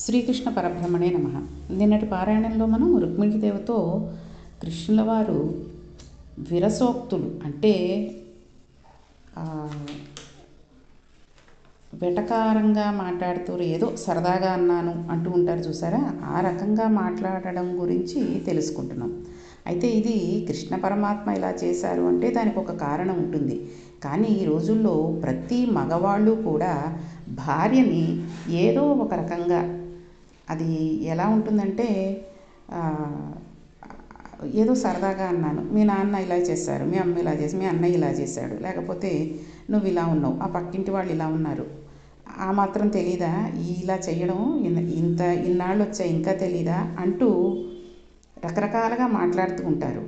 శ్రీకృష్ణ పరబ్రహ్మణే నమః. నిన్నటి పారాయణంలో మనం రుక్మిణీదేవితో కృష్ణుల వారు విరసోక్తులు అంటే వెటకారంగా మాట్లాడుతూ ఏదో సరదాగా అన్నాను అంటూ ఉంటారు చూసారా, ఆ రకంగా మాట్లాడడం గురించి తెలుసుకుంటున్నాం. అయితే ఇది కృష్ణ పరమాత్మ ఇలా చేశారు అంటే దానికి ఒక కారణం ఉంటుంది. కానీ ఈ రోజుల్లో ప్రతి మగవాళ్ళు కూడా భార్యని ఏదో ఒక రకంగా, అది ఎలా ఉంటుందంటే ఏదో సరదాగా అన్నాను, మీ నాన్న ఇలా చేశారు, మీ అమ్మ ఇలా చేసి, మీ అన్నయ్య ఇలా చేశాడు, లేకపోతే నువ్వు ఇలా ఉన్నావు, ఆ పక్కింటి వాళ్ళు ఇలా ఉన్నారు, ఆ మాత్రం తెలీదా ఇలా చేయడం, ఇన్నాళ్ళు వచ్చాయి ఇంకా తెలీదా అంటూ రకరకాలుగా మాట్లాడుతూ ఉంటారు.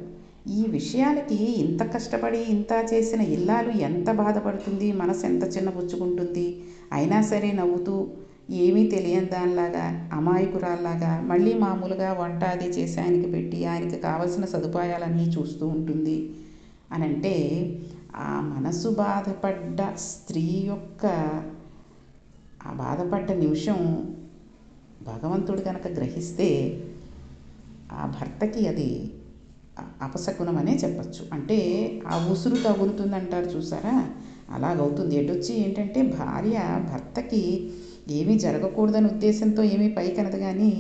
ఈ విషయాలకి ఇంత కష్టపడి ఇంత చేసిన ఇల్లాలు ఎంత బాధపడుతుంది, మనసు ఎంత చిన్నబుచ్చుకుంటుంది. అయినా సరే నవ్వుతూ ఏమీ తెలియని దానిలాగా, అమాయకురాల్లాగా మళ్ళీ మామూలుగా వంట అది చేసి ఆయనకి పెట్టి ఆయనకి కావలసిన సదుపాయాలన్నీ చూస్తూ ఉంటుంది అని అంటే, ఆ మనసు బాధపడ్డ స్త్రీ యొక్క ఆ బాధపడ్డ నిమిషం భగవంతుడు కనుక గ్రహిస్తే ఆ భర్తకి అది అపశకునం అనే చెప్పచ్చు. అంటే ఆ ఉసురు తగులుతుందంటారు చూసారా, అలాగవుతుంది. ఎటొచ్చి ఏంటంటే భార్య భర్తకి ఏమీ జరగకూడదని ఉద్దేశంతో ఏమీ పైకనదు, కానీ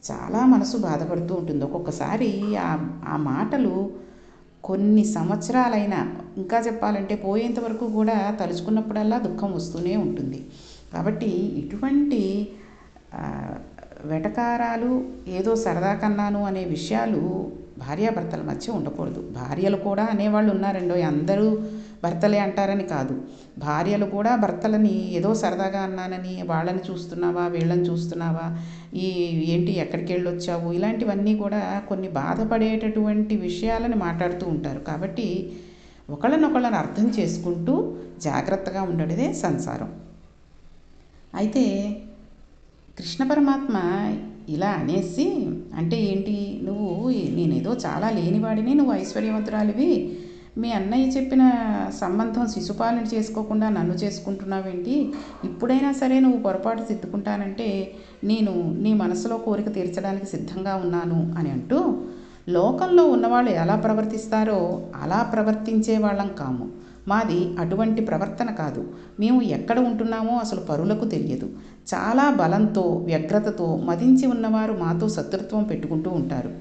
చాలా మనసు బాధపడుతూ ఉంటుంది. ఒక్కొక్కసారి ఆ మాటలు కొన్ని సంవత్సరాలైనా, ఇంకా చెప్పాలంటే పోయేంత వరకు కూడా తలుచుకున్నప్పుడల్లా దుఃఖం వస్తూనే ఉంటుంది. కాబట్టి ఇటువంటి వెటకారాలు, ఏదో సరదా కన్నాను అనే విషయాలు భార్యాభర్తల మధ్య ఉండకూడదు. భార్యలు కూడా అనేవాళ్ళు ఉన్నారండో, అందరూ భర్తలే అంటారని కాదు. భార్యలు కూడా భర్తలని ఏదో సరదాగా అన్నానని, వాళ్ళని చూస్తున్నావా వీళ్ళని చూస్తున్నావా, ఏంటి ఎక్కడికి వెళ్ళొచ్చావు, ఇలాంటివన్నీ కూడా కొన్ని బాధపడేటటువంటి విషయాలని మాట్లాడుతూ ఉంటారు. కాబట్టి ఒకళ్ళనొకళ్ళని అర్థం చేసుకుంటూ జాగ్రత్తగా ఉండడమే సంసారం. అయితే కృష్ణ పరమాత్మ ఇలా అనేసి, అంటే ఏంటి, నువ్వు నేనేదో చాలా లేనివాడిని, నువ్వు ఐశ్వర్యవంతురాలివి, మీ అన్నయ్య చెప్పిన సంబంధం శిశుపాలన చేసుకోకుండా నన్ను చేసుకుంటున్నావేంటి, ఇప్పుడైనా సరే నువ్వు పొరపాటు దిద్దుకుంటానంటే నేను నీ మనసులో కోరిక తీర్చడానికి సిద్ధంగా ఉన్నాను అని అంటూ, లోకంలో ఉన్నవాళ్ళు ఎలా ప్రవర్తిస్తారో అలా ప్రవర్తించే వాళ్ళం కాము. మాది అటువంటి ప్రవర్తన కాదు. మేము ఎక్కడ ఉంటున్నామో అసలు పరులకు తెలియదు. చాలా బలంతో వ్యగ్రతతో మదించి ఉన్నవారు మాతో శత్రుత్వం పెట్టుకుంటూ ఉంటారు.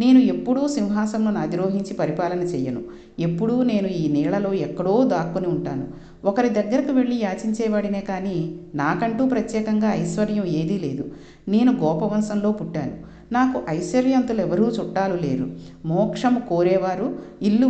నేను ఎప్పుడూ సింహాసనం అధిరోహించి పరిపాలన చెయ్యను. ఎప్పుడూ నేను ఈ నీళ్లలో ఎక్కడో దాక్కుని ఉంటాను. ఒకరి దగ్గరకు వెళ్ళి యాచించేవాడినే కానీ నాకంటూ ప్రత్యేకంగా ఐశ్వర్యం ఏదీ లేదు. నేను గోపవంశంలో పుట్టాను. నాకు ఐశ్వర్యవంతులు ఎవరూ చుట్టాలు లేరు. మోక్షము కోరేవారు, ఇల్లు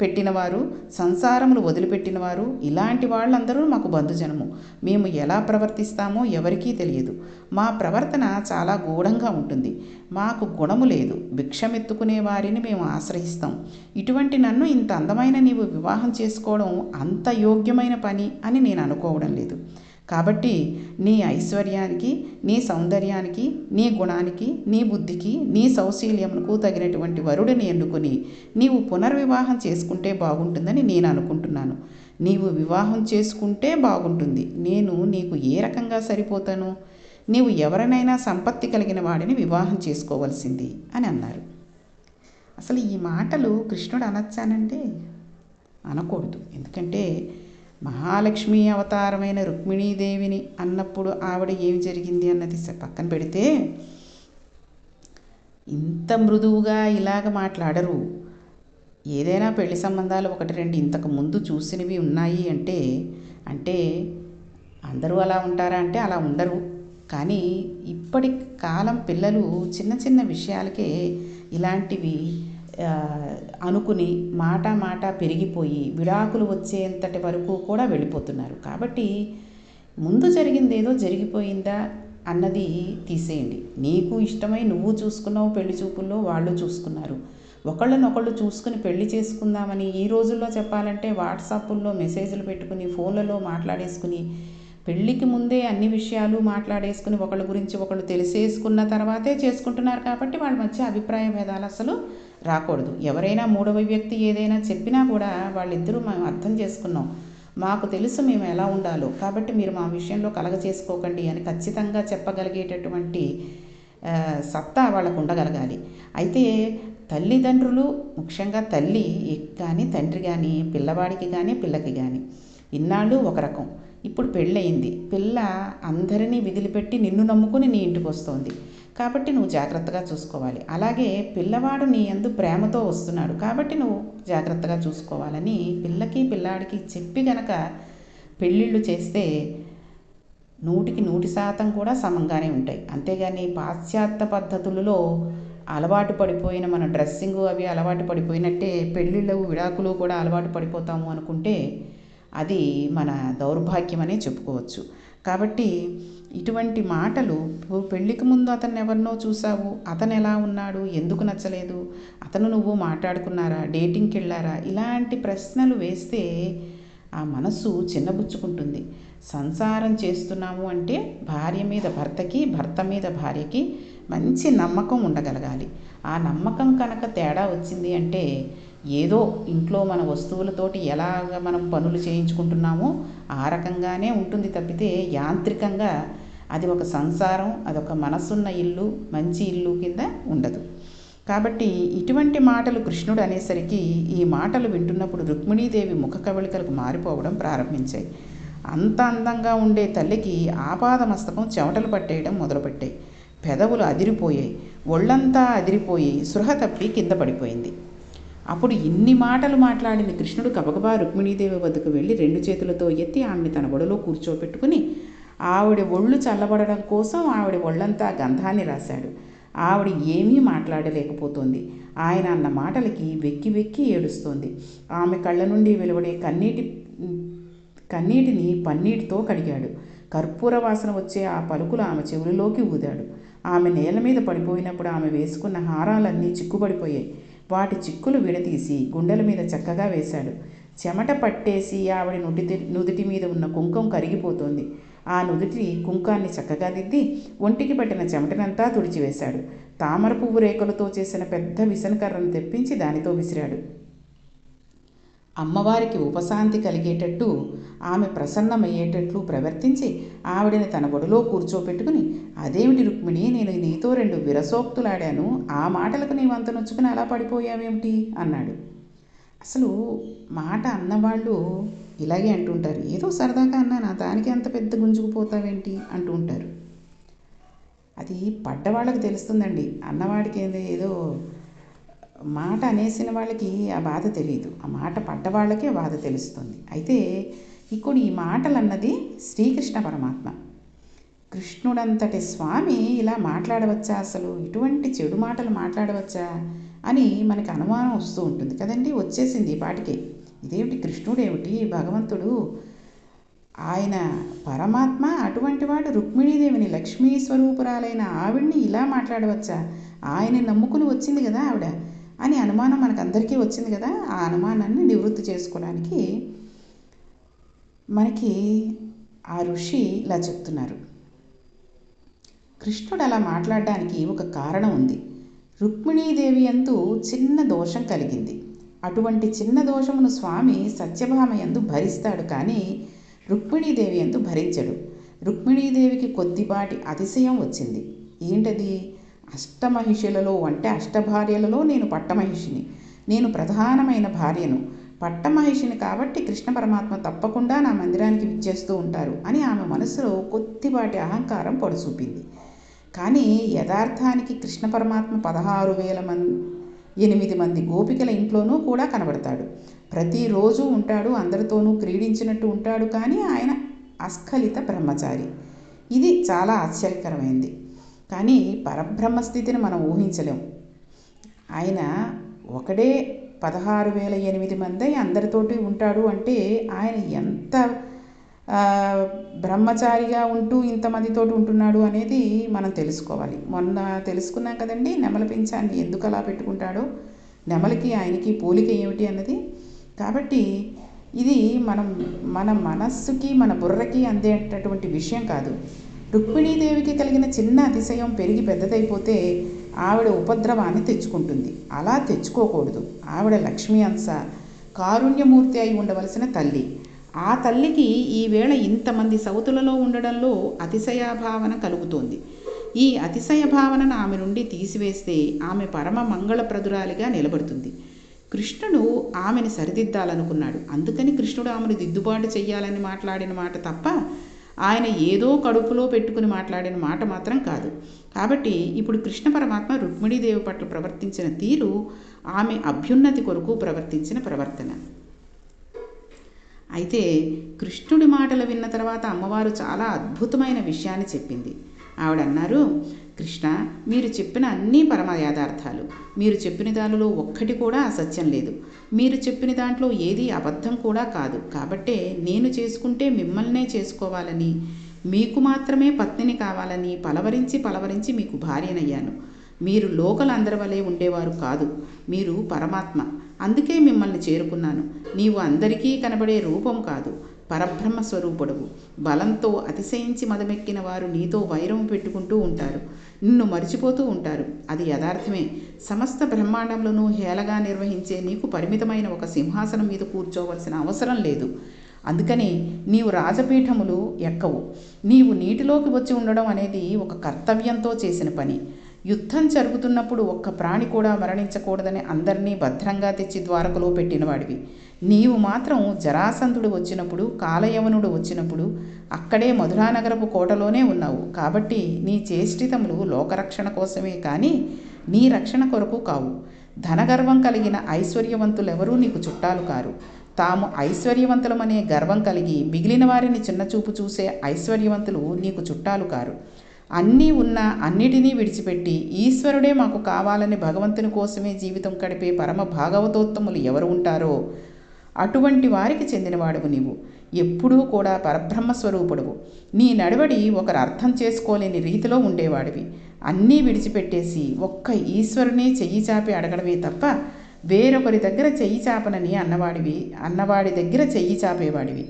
పెట్టినవారు, సంసారములు వదిలిపెట్టినవారు, ఇలాంటి వాళ్ళందరూ మాకు బంధుజనము. మేము ఎలా ప్రవర్తిస్తామో ఎవరికీ తెలియదు. మా ప్రవర్తన చాలా గూఢంగా ఉంటుంది. మాకు గుణము లేదు. భిక్షమెత్తుకునే వారిని మేము ఆశ్రయిస్తాం. ఇటువంటి నన్ను ఇంత అందమైన నీవు వివాహం చేసుకోవడం అంత యోగ్యమైన పని అని నేను అనుకోవడం లేదు. కాబట్టి నీ ఐశ్వర్యానికి, నీ సౌందర్యానికి, నీ గుణానికి, నీ బుద్ధికి, నీ సౌశీల్యమునకు తగినటువంటి వరుడిని ఎన్నుకొని నీవు పునర్వివాహం చేసుకుంటే బాగుంటుందని నేను అనుకుంటున్నాను. నీవు వివాహం చేసుకుంటే బాగుంటుంది. నేను నీకు ఏ రకంగా సరిపోతాను? నీవు ఎవరినైనా సంపత్తి కలిగిన వాడిని వివాహం చేసుకోవాల్సింది అని అన్నారు. అసలు ఈ మాటలు కృష్ణుడు అనొచ్చానంటే అనకూడదు. ఎందుకంటే మహాలక్ష్మి అవతారమైన రుక్మిణీదేవిని అన్నప్పుడు ఆవిడ ఏమి జరిగింది అన్నది పక్కన పెడితే, ఇంత మృదువుగా ఇలాగ మాట్లాడరు. ఏదైనా పెళ్లి సంబంధాలు ఒకటి రెండు ఇంతకు ముందు చూసినవి ఉన్నాయి అంటే అందరూ అలా ఉంటారా అంటే అలా ఉండరు. కానీ ఇప్పటి కాలం పిల్లలు చిన్న చిన్న విషయాలకే ఇలాంటివి అనుకుని మాట పెరిగిపోయి విడాకులు వచ్చేంతటి వరకు కూడా వెళ్ళిపోతున్నారు. కాబట్టి ముందు జరిగిందేదో జరిగిపోయిందా అన్నది తీసేయండి. నీకు ఇష్టమై నువ్వు చూసుకున్నావు, పెళ్లి చూపుల్లో వాళ్ళు చూసుకున్నారు. ఒకళ్ళనొకళ్ళు చూసుకుని పెళ్లి చేసుకుందామని ఈ రోజుల్లో చెప్పాలంటే వాట్సాప్ల్లో మెసేజ్లు పెట్టుకుని, ఫోన్లలో మాట్లాడేసుకుని, పెళ్ళికి ముందే అన్ని విషయాలు మాట్లాడేసుకుని ఒకళ్ళ గురించి ఒకళ్ళు తెలిసేసుకున్న తర్వాతే చేసుకుంటున్నారు. కాబట్టి వాళ్ళ మధ్య అభిప్రాయ భేదాలు అసలు రాకూడదు. ఎవరైనా మూడవ వ్యక్తి ఏదైనా చెప్పినా కూడా వాళ్ళిద్దరూ మనం అర్థం చేసుకున్నాం, మాకు తెలుసు మేము ఎలా ఉండాలో, కాబట్టి మీరు మా విషయంలో కలగ చేసుకోకండి అని ఖచ్చితంగా చెప్పగలిగేటటువంటి సత్తా వాళ్ళకు ఉండగలగాలి. అయితే తల్లిదండ్రులు, ముఖ్యంగా తల్లి కానీ తండ్రి కానీ పిల్లవాడికి కానీ పిల్లకి కానీ ఇన్నాళ్ళు ఒక రకం, ఇప్పుడు పెళ్ళయింది, పిల్ల అందరినీ విదిలిపెట్టి నిన్ను నమ్ముకుని నీ ఇంటికి వస్తోంది, కాబట్టి నువ్వు జాగ్రత్తగా చూసుకోవాలి. అలాగే పిల్లవాడు నీ యందు ప్రేమతో వస్తున్నాడు, కాబట్టి నువ్వు జాగ్రత్తగా చూసుకోవాలని పిల్లకి పిల్లాడికి చెప్పి గనక పెళ్ళిళ్ళు చేస్తే 100% కూడా సమంగానే ఉంటాయి. అంతేగాని పాశ్చాత్య పద్ధతులలో అలవాటు పడిపోయిన మన డ్రెస్సింగు అవి అలవాటు పడిపోయినట్టే పెళ్ళిళ్ళు విడాకులు కూడా అలవాటు పడిపోతాము అనుకుంటే అది మన దౌర్భాగ్యమనే చెప్పుకోవచ్చు. కాబట్టి ఇటువంటి మాటలు, పెళ్ళికి ముందు అతన్ని ఎవరినో చూసావు, అతను ఎలా ఉన్నాడు, ఎందుకు నచ్చలేదు, అతను నువ్వు మాట్లాడుకున్నారా, డేటింగ్కి వెళ్ళారా, ఇలాంటి ప్రశ్నలు వేస్తే ఆ మనస్సు చిన్నబుచ్చుకుంటుంది. సంసారం చేస్తున్నాము అంటే భార్య మీద భర్తకి, భర్త మీద భార్యకి మంచి నమ్మకం ఉండగలగాలి. ఆ నమ్మకం కనుక తేడా వచ్చింది అంటే ఏదో ఇంట్లో మన వస్తువులతోటి ఎలాగ మనం పనులు చేయించుకుంటున్నామో ఆ రకంగానే ఉంటుంది తప్పితే యాంత్రికంగా అది ఒక సంసారం, అదొక మనసున్న ఇల్లు, మంచి ఇల్లు కింద ఉండదు. కాబట్టి ఇటువంటి మాటలు కృష్ణుడు అనేసరికి ఈ మాటలు వింటున్నప్పుడు రుక్మిణీదేవి ముఖ కవళికలకు మారిపోవడం ప్రారంభించాయి. అంత అందంగా ఉండే తల్లికి ఆపాదమస్తకం చెమటలు పట్టేయడం మొదలుపెట్టాయి. పెదవులు అదిరిపోయాయి, ఒళ్ళంతా అదిరిపోయి సృహ తప్పి కింద పడిపోయింది. అప్పుడు ఇన్ని మాటలు మాట్లాడిన కృష్ణుడు గబగబా రుక్మిణీదేవి వద్దకు వెళ్ళి 2 చేతులతో ఎత్తి ఆమెని తన ఒడిలో కూర్చోపెట్టుకుని ఆవిడ ఒళ్ళు చల్లబడడం కోసం ఆవిడ ఒళ్ళంతా గంధాన్ని రాశాడు. ఆవిడ ఏమీ మాట్లాడలేకపోతోంది. ఆయన అన్న మాటలకి వెక్కి వెక్కి ఏడుస్తోంది. ఆమె కళ్ళ నుండి వెలువడే కన్నీటిని పన్నీటితో కడిగాడు. కర్పూర వాసన వచ్చే ఆ పలుకులు ఆమె చెవులలోకి ఊదాడు. ఆమె నేల మీద పడిపోయినప్పుడు ఆమె వేసుకున్న హారాలన్నీ చిక్కుబడిపోయాయి. వాటి చిక్కులు విడదీసి గుండెల మీద చక్కగా వేశాడు. చెమట పట్టేసి ఆవిడ నుదుటి మీద ఉన్న కుంకం కరిగిపోతోంది. ఆ నుదుటి కుంకాన్ని చక్కగా దిద్ది ఒంటికి పట్టిన చెమటనంతా తుడిచివేశాడు. తామర పువ్వు రేకులతో చేసిన పెద్ద విసనకర్రను తెప్పించి దానితో విసిరాడు. అమ్మవారికి ఉపశాంతి కలిగేటట్టు, ఆమె ప్రసన్నమయ్యేటట్లు ప్రవర్తించి ఆవిడని తన ఒడిలో కూర్చోపెట్టుకుని, అదేమిటి రుక్మిణి, నేను నీతో 2 విరసోక్తులాడాను, ఆ మాటలకు నీవంత నొచ్చుకుని అలా పడిపోయావేమిటి అన్నాడు. అసలు మాట అన్నవాళ్ళు ఇలాగే అంటుంటారు, ఏదో సరదాగా అన్నానా, దానికి అంత పెద్ద గుంజుకుపోతావేంటి అంటూ ఉంటారు. అది పడ్డవాళ్ళకి తెలుస్తుందండి. అన్నవాడికి ఏదో మాట అనేసిన వాళ్ళకి ఆ బాధ తెలియదు, ఆ మాట పడ్డవాళ్ళకి ఆ బాధ తెలుస్తుంది. అయితే ఇప్పుడు ఈ మాటలు అన్నది శ్రీకృష్ణ పరమాత్మ. కృష్ణుడంతటి స్వామి ఇలా మాట్లాడవచ్చా, అసలు ఇటువంటి చెడు మాటలు మాట్లాడవచ్చా అని మనకి అనుమానం వస్తూ ఉంటుంది కదండి. వచ్చేసింది ఈ పాటికే, ఇదేమిటి కృష్ణుడేమిటి, భగవంతుడు ఆయన పరమాత్మ, అటువంటి వాడు రుక్మిణీదేవిని, లక్ష్మీ స్వరూపురాలైన ఆవిడ్ని ఇలా మాట్లాడవచ్చా, ఆయన్ని నమ్ముకుని వచ్చింది కదా ఆవిడ అని అనుమానం మనకందరికీ వచ్చింది కదా. ఆ అనుమానాన్ని నివృత్తి చేసుకోవడానికి మనకి ఆ ఋషి ఇలా చెప్తున్నారు. కృష్ణుడు అలా మాట్లాడడానికి ఒక కారణం ఉంది. రుక్మిణీదేవి యందు చిన్న దోషం కలిగింది. అటువంటి చిన్న దోషమును స్వామి సత్యభామ యందు భరిస్తాడు, కానీ రుక్మిణీదేవి యందు భరించడు. రుక్మిణీదేవికి కొద్దిపాటి అతిశయం వచ్చింది. ఏంటది? అష్టమహిషులలో అంటే అష్టభార్యలలో నేను పట్టమహిషిని, నేను ప్రధానమైన భార్యను, పట్టమహిషిని కాబట్టి కృష్ణ పరమాత్మ తప్పకుండా నా మందిరానికి విచ్చేస్తూ ఉంటారు అని ఆమె మనసులో కొద్దిపాటి అహంకారం పొడసూపింది. కానీ యథార్థానికి కృష్ణ పరమాత్మ 16,008 మంది గోపికల ఇంట్లోనూ కూడా కనబడతాడు. ప్రతిరోజు ఉంటాడు, అందరితోనూ క్రీడించినట్టు ఉంటాడు, కానీ ఆయన అస్ఖలిత బ్రహ్మచారి. ఇది చాలా ఆశ్చర్యకరమైంది. కానీ పరబ్రహ్మస్థితిని మనం ఊహించలేం. ఆయన ఒకడే 16,008 మంది అందరితోటి ఉంటాడు అంటే ఆయన ఎంత బ్రహ్మచారిగా ఉంటూ ఇంతమందితోటి ఉంటున్నాడు అనేది మనం తెలుసుకోవాలి. మొన్న తెలుసుకున్నాం కదండి, నెమల పింఛాన్ని ఎందుకు అలా పెట్టుకుంటాడో, నెమలికి ఆయనకి పోలిక ఏమిటి అన్నది. కాబట్టి ఇది మన మనస్సుకి మన బుర్రకి అందేటటువంటి విషయం కాదు. రుక్మిణీదేవికి కలిగిన చిన్న అతిశయం పెరిగి పెద్దదైపోతే ఆవిడ ఉపద్రవాన్ని తెచ్చుకుంటుంది. అలా తెచ్చుకోకూడదు. ఆవిడ లక్ష్మీ అంశ, కారుణ్యమూర్తి అయి ఉండవలసిన తల్లి. ఆ తల్లికి ఈవేళ ఇంతమంది సౌతులలో ఉండడంలో అతిశయభావన కలుగుతోంది. ఈ అతిశయ భావనను ఆమె నుండి తీసివేస్తే ఆమె పరమ మంగళప్రదురాలిగా నిలబడుతుంది. కృష్ణుడు ఆమెను సరిదిద్దాలనుకున్నాడు. అందుకని కృష్ణుడు ఆమెను దిద్దుబాటు చెయ్యాలని మాట్లాడిన మాట తప్ప ఆయన ఏదో కడుపులో పెట్టుకుని మాట్లాడిన మాట మాత్రం కాదు. కాబట్టి ఇప్పుడు కృష్ణ పరమాత్మ రుక్మిణీదేవి పట్ల ప్రవర్తించిన తీరు ఆమె అభ్యున్నతి కొరకు ప్రవర్తించిన ప్రవర్తన. అయితే కృష్ణుడి మాటలు విన్న తర్వాత అమ్మవారు చాలా అద్భుతమైన విషయాన్ని చెప్పింది. ఆవిడన్నారు, కృష్ణ, మీరు చెప్పిన అన్నీ పరమ యాథార్థాలు. మీరు చెప్పిన దానిలో ఒక్కటి కూడా అసత్యం లేదు. మీరు చెప్పిన దాంట్లో ఏది అబద్ధం కూడా కాదు. కాబట్టే నేను చేసుకుంటే మిమ్మల్నే చేసుకోవాలని, మీకు మాత్రమే పత్నిని కావాలని పలవరించి మీకు భార్యనయ్యాను. మీరు లోకలందరి వలె ఉండేవారు కాదు. మీరు పరమాత్మ. అందుకే మిమ్మల్ని చేరుకున్నాను. నీవు అందరికీ కనబడే రూపం కాదు, పరబ్రహ్మ స్వరూపుడవు. బలంతో అతిశయించి మదమెక్కిన వారు నీతో వైరం పెట్టుకుంటూ ఉంటారు, నిన్ను మరిచిపోతూ ఉంటారు. అది యథార్థమే. సమస్త బ్రహ్మాండంలోనూ హేళగా నిర్వహించే నీకు పరిమితమైన ఒక సింహాసనం మీద కూర్చోవలసిన అవసరం లేదు. అందుకని నీవు రాజపీఠములు ఎక్కవు. నీవు నీటిలోకి వచ్చి ఉండడం అనేది ఒక కర్తవ్యంతో చేసిన పని. యుద్ధం జరుగుతున్నప్పుడు ఒక్క ప్రాణి కూడా మరణించకూడదని అందరినీ భద్రంగా తెచ్చి ద్వారకలో పెట్టినవాడివి. నీవు మాత్రం జరాసంధుడు వచ్చినప్పుడు, కాలయవనుడు వచ్చినప్పుడు అక్కడే మధురానగరపు కోటలోనే ఉన్నావు. కాబట్టి నీ చేష్టితములు లోకరక్షణ కోసమే కానీ నీ రక్షణ కొరకు కావు. ధనగర్వం కలిగిన ఐశ్వర్యవంతులెవరూ నీకు చుట్టాలు కారు. తాము ఐశ్వర్యవంతులమనే గర్వం కలిగి మిగిలిన వారిని చిన్నచూపు చూసే ఐశ్వర్యవంతులు నీకు చుట్టాలు కారు. అన్నీ ఉన్నా అన్నిటినీ విడిచిపెట్టి ఈశ్వరుడే మాకు కావాలని భగవంతుని కోసమే జీవితం గడిపే పరమ భాగవతోత్తములు ఎవరు ఉంటారో అటువంటి వారికి చెందినవాడువు నీవు. ఎప్పుడూ కూడా పరబ్రహ్మస్వరూపుడువు. నీ నడవడి ఒకరు అర్థం చేసుకోలేని రీతిలో ఉండేవాడివి. అన్నీ విడిచిపెట్టేసి ఒక్క ఈశ్వరునే చెయ్యి చాపి అడగడమే తప్ప వేరొకరి దగ్గర చెయ్యి చాపనని అన్నవాడి దగ్గర చెయ్యి చాపేవాడివి.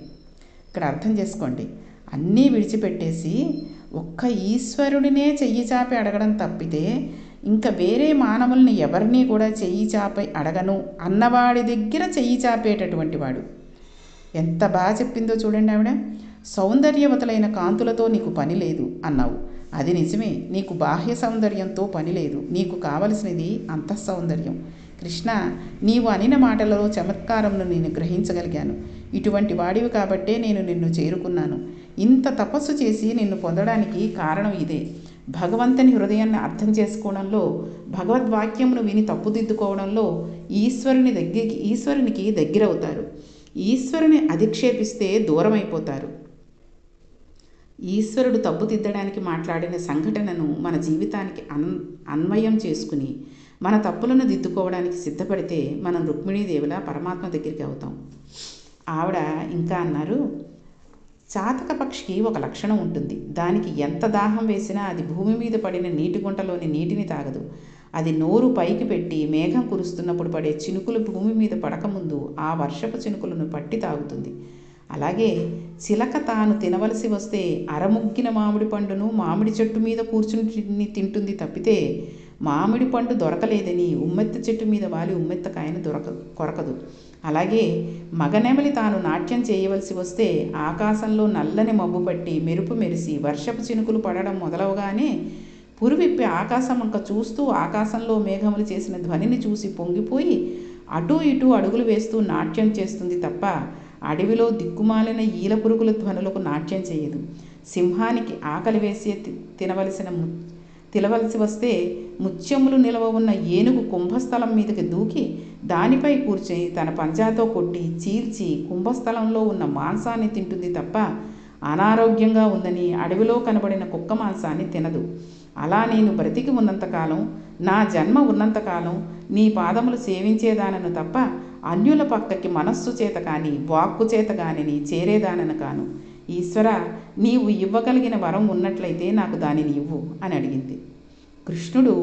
ఇక్కడ అర్థం చేసుకోండి. అన్నీ విడిచిపెట్టేసి ఒక్క ఈశ్వరుడినే చెయ్యి చాపి అడగడం తప్పితే ఇంకా వేరే మానవుల్ని ఎవరినీ కూడా చెయ్యి చాపి అడగను అన్నవాడి దగ్గర చెయ్యి చాపేటటువంటి వాడు. ఎంత బాగా చెప్పిందో చూడండి ఆవిడ. సౌందర్యవతులైన కాంతులతో నీకు పని లేదు అన్నావు. అది నిజమే. నీకు బాహ్య సౌందర్యంతో పని లేదు. నీకు కావలసినది అంతఃసౌందర్యం. కృష్ణ, నీవు అనిన మాటలలో చమత్కారంను నేను గ్రహించగలిగాను. ఇటువంటి వాడివి కాబట్టే నేను నిన్ను చేరుకున్నాను. ఇంత తపస్సు చేసి నిన్ను పొందడానికి కారణం ఇదే. భగవంతుని హృదయాన్ని అర్థం చేసుకోవడంలో, భగవద్వాక్యమును విని తప్పుదిద్దుకోవడంలో ఈశ్వరునికి దగ్గరవుతారు. ఈశ్వరుని అధిక్షేపిస్తే దూరమైపోతారు. ఈశ్వరుడు తప్పుదిద్దడానికి మాట్లాడిన సంఘటనను మన జీవితానికి అన్వయం చేసుకుని మన తప్పులను దిద్దుకోవడానికి సిద్ధపడితే మనం రుక్మిణీదేవిలా పరమాత్మ దగ్గరికి అవుతాం. ఆవిడ ఇంకా అన్నారు, చాతక పక్షికి ఒక లక్షణం ఉంటుంది. దానికి ఎంత దాహం వేసినా అది భూమి మీద పడిన నీటి గుంటలోని నీటిని తాగదు. అది నోరు పైకి పెట్టి మేఘం కురుస్తున్నప్పుడు పడే చినుకులు భూమి మీద పడకముందు ఆ వర్షపు చినుకులను పట్టి తాగుతుంది. అలాగే చిలక తాను తినవలసి వస్తే అరముగ్గిన మామిడి పండును మామిడి చెట్టు మీద కూర్చుని తింటుంది తప్పితే మామిడి పండు దొరకలేదని ఉమ్మెత్త చెట్టు మీద వాలి ఉమ్మెత్తకాయను కొరకదు. అలాగే మగనెమలి తాను నాట్యం చేయవలసి వస్తే ఆకాశంలో నల్లని మబ్బు పట్టి మెరుపు మెరిసి వర్షపు చినుకులు పడడం మొదలవగానే పురివిప్పి ఆకాశం వంక చూస్తూ ఆకాశంలో మేఘములు చేసిన ధ్వనిని చూసి పొంగిపోయి అటూ ఇటూ అడుగులు వేస్తూ నాట్యం చేస్తుంది తప్ప అడవిలో దిక్కుమాలిన ఈల పురుగుల ధ్వనులకు నాట్యం చేయదు. సింహానికి ఆకలి వేసి తినవలసి వస్తే ముత్యములు నిలవ ఉన్న ఏనుగు కుంభస్థలం మీదకి దూకి దానిపై కూర్చొని తన పంజాతో కొట్టి చీల్చి కుంభస్థలంలో ఉన్న మాంసాన్ని తింటుంది తప్ప అనారోగ్యంగా ఉందని అడవిలో కనబడిన కుక్క మాంసాన్ని తినదు. అలా నేను బ్రతికి ఉన్నంతకాలం, నా జన్మ ఉన్నంతకాలం నీ పాదములు సేవించేదానను తప్ప అన్యుల పక్కకి మనస్సు చేత కానీ వాక్కు చేత కాని చేరేదానను కాను. ఈశ్వర, నీవు ఇవ్వగలిగిన వరం ఉన్నట్లయితే నాకు దానిని ఇవ్వు అని అడిగింది. కృష్ణుడు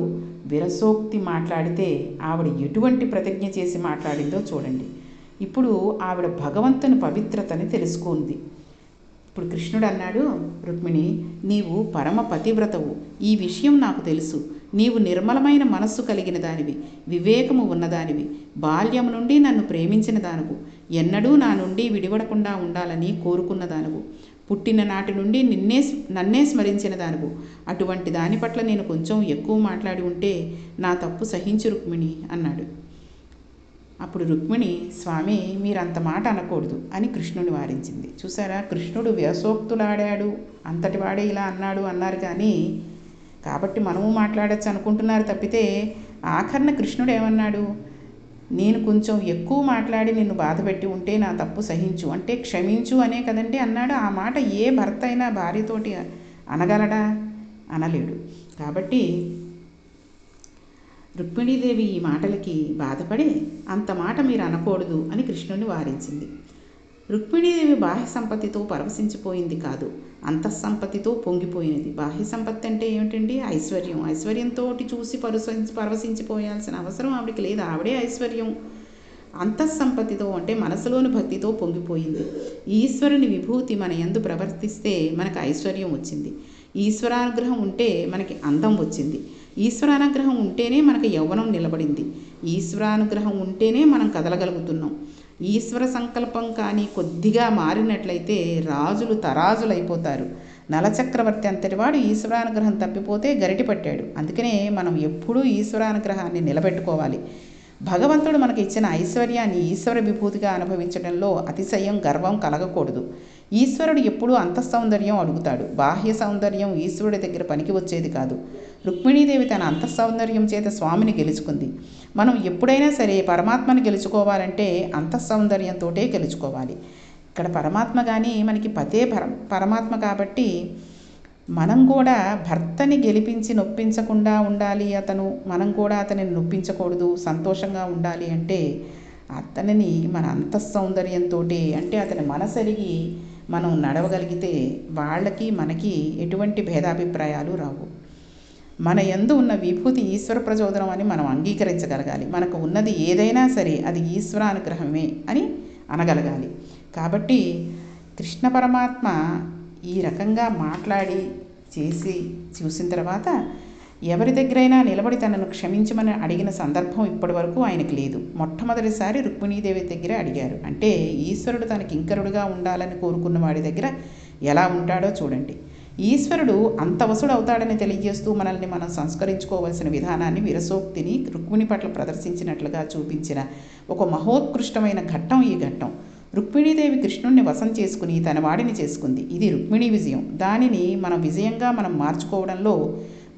విరసోక్తి మాట్లాడితే ఆవిడ ఎటువంటి ప్రతిజ్ఞ చేసి మాట్లాడిందో చూడండి. ఇప్పుడు ఆవిడ భగవంతుని పవిత్రతని తెలుసుకుంది. ఇప్పుడు కృష్ణుడు అన్నాడు, రుక్మిణి, నీవు పరమ పతివ్రతవు. ఈ విషయం నాకు తెలుసు. నీవు నిర్మలమైన మనస్సు కలిగిన దానివి, వివేకము ఉన్నదానివి, బాల్యం నుండి నన్ను ప్రేమించిన దానివు. ఎన్నడూ నా నుండి విడివడకుండా ఉండాలని కోరుకున్నదానువు. పుట్టిన నాటి నుండి నన్నే స్మరించిన దానువు. అటువంటి దాని పట్ల నేను కొంచెం ఎక్కువ మాట్లాడి ఉంటే నా తప్పు సహించు రుక్మిణి అన్నాడు. అప్పుడు రుక్మిణి, స్వామి మీరంత మాట అనకూడదు అని కృష్ణుని వారించింది. చూసారా, కృష్ణుడు వ్యసోక్తులాడాడు, అంతటి వాడే ఇలా అన్నారు కానీ కాబట్టి మనము మాట్లాడచ్చు అనుకుంటున్నారు తప్పితే ఆఖరణ కృష్ణుడు ఏమన్నాడు? నేను కొంచెం ఎక్కువ మాట్లాడి నిన్ను బాధపెట్టి ఉంటే నా తప్పు సహించు అంటే క్షమించు అనే కదండి అన్నాడు. ఆ మాట ఏ భర్త అయినా భార్యతోటి అనగలడా? అనలేడు. కాబట్టి రుక్మిణీదేవి ఈ మాటలకి బాధపడి అంత మాట మీరు అనకూడదు అని కృష్ణుని వారించింది. రుక్మిణీదేవి బాహ్య సంపత్తితో పరవశించిపోయింది కాదు, అంతఃసంపత్తితో పొంగిపోయినది. బాహ్య సంపత్తి అంటే ఏమిటండి? ఐశ్వర్యం. ఐశ్వర్యంతో చూసి పరవశించిపోయాల్సిన అవసరం ఆవిడికి లేదు. ఆవిడే ఐశ్వర్యం. అంతఃసంపత్తితో అంటే మనసులోని భక్తితో పొంగిపోయింది. ఈశ్వరుని విభూతి మన యందు ప్రవర్తిస్తే మనకు ఐశ్వర్యం వచ్చింది. ఈశ్వరానుగ్రహం ఉంటే మనకి అందం వచ్చింది. ఈశ్వరానుగ్రహం ఉంటేనే మనకు యవ్వనం నిలబడింది. ఈశ్వరానుగ్రహం ఉంటేనే మనం కదలగలుగుతున్నాం. ఈశ్వర సంకల్పం కానీ కొద్దిగా మారినట్లయితే రాజులు తరాజులైపోతారు. నలచక్రవర్తి అంతటివాడు ఈశ్వరానుగ్రహం తప్పిపోతే గరిటి పట్టాడు. అందుకనే మనం ఎప్పుడూ ఈశ్వరానుగ్రహాన్ని నిలబెట్టుకోవాలి. భగవంతుడు మనకి ఇచ్చిన ఐశ్వర్యాన్ని ఈశ్వర విభూతిగా అనుభవించడంలో అతిశయం, గర్వం కలగకూడదు. ఈశ్వరుడు ఎప్పుడూ అంతఃసౌందర్యం అడుగుతాడు. బాహ్య సౌందర్యం ఈశ్వరుడి దగ్గర పనికి వచ్చేది కాదు. రుక్మిణీదేవి తన అంతఃసౌందర్యం చేత స్వామిని గెలుచుకుంది. మనం ఎప్పుడైనా సరే పరమాత్మని గెలుచుకోవాలంటే అంతఃసౌందర్యంతో గెలుచుకోవాలి. ఇక్కడ పరమాత్మ కానీ మనకి పతే పరమాత్మ కాబట్టి మనం కూడా భర్తని గెలిపించి నొప్పించకుండా ఉండాలి. మనం కూడా అతనిని నొప్పించకూడదు. సంతోషంగా ఉండాలి అంటే అతనిని మన అంతఃసౌందర్యంతో అంటే అతని మనసరిగి మనం నడవగలిగితే వాళ్ళకి మనకి ఎటువంటి భేదాభిప్రాయాలు రావు. మన యందు ఉన్న విభూతి ఈశ్వర ప్రచోదనం అని మనం అంగీకరించగలగాలి. మనకు ఉన్నది ఏదైనా సరే అది ఈశ్వరానుగ్రహమే అని అనగలగాలి. కాబట్టి కృష్ణ పరమాత్మ ఈ రకంగా మాట్లాడి చేసి చూసిన తర్వాత ఎవరి దగ్గరైనా నిలబడి తనను క్షమించమని అడిగిన సందర్భం ఇప్పటి వరకు ఆయనకు లేదు. మొట్టమొదటిసారి రుక్మిణీదేవి దగ్గర అడిగారు. అంటే ఈశ్వరుడు తనకి కింకరుడుగా ఉండాలని కోరుకున్న వాడి దగ్గర ఎలా ఉంటాడో చూడండి. ఈశ్వరుడు అంత వసుడు అవుతాడని తెలియజేస్తూ మనల్ని మనం సంస్కరించుకోవాల్సిన విధానాన్ని విరసోక్తిని రుక్మిణి పట్ల ప్రదర్శించినట్లుగా చూపించిన ఒక మహోత్కృష్టమైన ఘట్టం ఈ ఘట్టం. రుక్మిణీదేవి కృష్ణుణ్ణి వశం చేసుకుని తన వాడిని చేసుకుంది. ఇది రుక్మిణీ విజయం. దానిని మనం విజయంగా మనం మార్చుకోవడంలో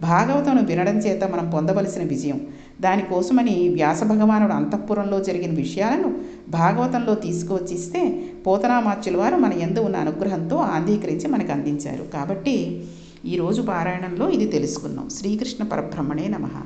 భాగవతం వినడం చేత మనం పొందవలసిన విజయం. దానికోసమని వ్యాస భగవానుడు అంతఃపురంలో జరిగిన విషయాలను భాగవతంలో తీసుకువచ్చిస్తే పోతనామాచ్యుల వారు మన యందు ఉన్న అనుగ్రహంతో ఆంధీకరించి మనకు అందించారు. కాబట్టి ఈరోజు పారాయణంలో ఇది తెలుసుకున్నాం. శ్రీకృష్ణ పరబ్రహ్మణే నమః.